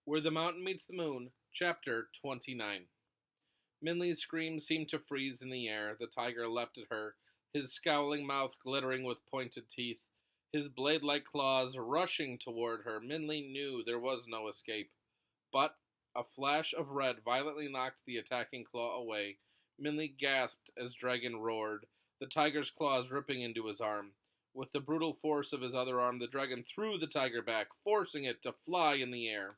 Where the Mountain Meets the Moon, Chapter 29. Minley's scream seemed to freeze in the air. The tiger leapt at her, his scowling mouth glittering with pointed teeth, his blade-like claws rushing toward her. Minley knew there was no escape. But a flash of red violently knocked the attacking claw away. Minley gasped as Dragon roared, the tiger's claws ripping into his arm. With the brutal force of his other arm, the dragon threw the tiger back, forcing it to fly in the air.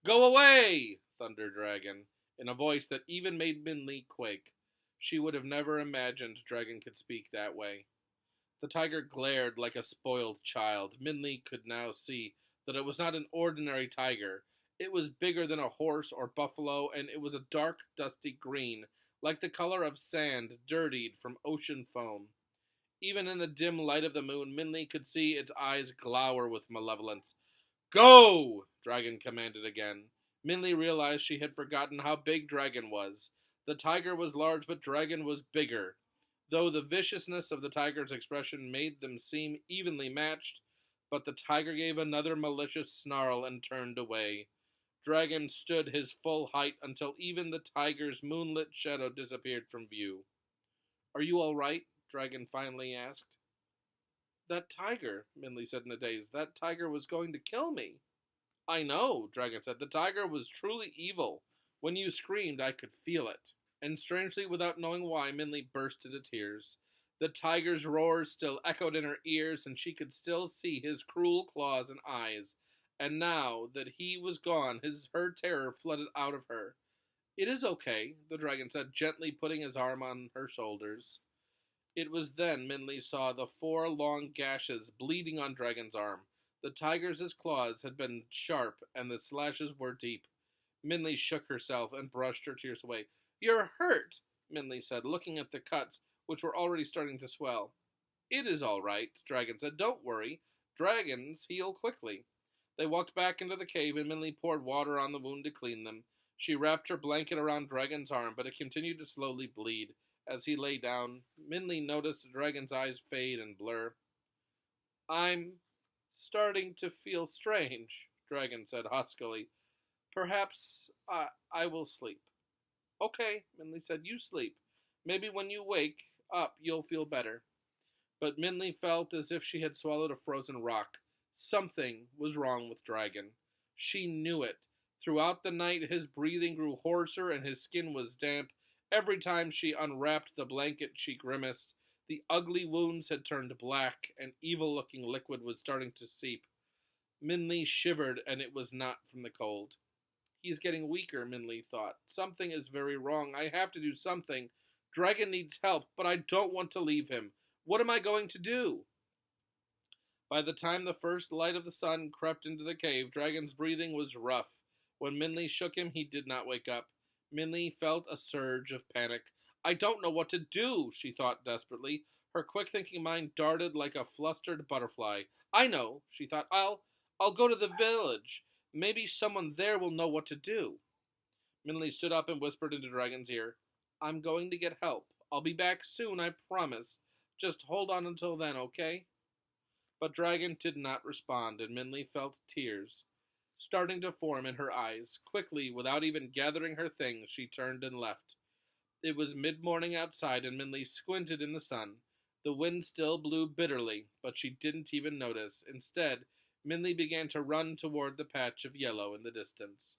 "Go away!" thundered Dragon, in a voice that even made Minley quake. She would have never imagined Dragon could speak that way. The tiger glared like a spoiled child. Minley could now see that it was not an ordinary tiger. It was bigger than a horse or buffalo, and it was a dark, dusty green, like the color of sand dirtied from ocean foam. Even in the dim light of the moon, Minley could see its eyes glower with malevolence. "Go!" Dragon commanded again. Minley realized she had forgotten how big Dragon was. The tiger was large, but Dragon was bigger. Though the viciousness of the tiger's expression made them seem evenly matched, but the tiger gave another malicious snarl and turned away. Dragon stood his full height until even the tiger's moonlit shadow disappeared from view. "Are you all right?" Dragon finally asked. "That tiger," Minley said in a daze, "that tiger was going to kill me." "I know," Dragon said. "The tiger was truly evil. When you screamed, I could feel it." And strangely, without knowing why, Minley burst into tears. The tiger's roars still echoed in her ears, and she could still see his cruel claws and eyes. And now that he was gone, her terror flooded out of her. "It is okay," the dragon said, gently putting his arm on her shoulders. It was then Minley saw the 4 long gashes bleeding on Dragon's arm. The tiger's claws had been sharp, and the slashes were deep. Minley shook herself and brushed her tears away. "You're hurt," Minley said, looking at the cuts, which were already starting to swell. "It is all right," Dragon said. "Don't worry. Dragons heal quickly." They walked back into the cave, and Minley poured water on the wound to clean them. She wrapped her blanket around Dragon's arm, but it continued to slowly bleed. As he lay down, Minley noticed Dragon's eyes fade and blur. "I'm starting to feel strange," Dragon said huskily. "Perhaps I will sleep." "Okay," Minley said. "You sleep. Maybe when you wake up you'll feel better." But Minley felt as if she had swallowed a frozen rock. Something was wrong with Dragon. She knew it. Throughout the night his breathing grew hoarser and his skin was damp. Every time she unwrapped the blanket she grimaced. The ugly wounds had turned black, and evil-looking liquid was starting to seep. Minley shivered, and it was not from the cold. "He's getting weaker," Minley thought. "Something is very wrong. I have to do something. Dragon needs help, but I don't want to leave him. What am I going to do?" By the time the first light of the sun crept into the cave, Dragon's breathing was rough. When Minley shook him, he did not wake up. Minley felt a surge of panic. "I don't know what to do," she thought desperately. Her quick-thinking mind darted like a flustered butterfly. "I know," she thought. I'll go to the village. Maybe someone there will know what to do." Minley stood up and whispered into Dragon's ear, "I'm going to get help. I'll be back soon, I promise. Just hold on until then, okay?" But Dragon did not respond, and Minley felt tears starting to form in her eyes. Quickly, without even gathering her things, she turned and left. It was mid-morning outside, and Minley squinted in the sun. The wind still blew bitterly, but she didn't even notice. Instead, Minley began to run toward the patch of yellow in the distance.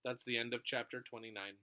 That's the end of chapter 29.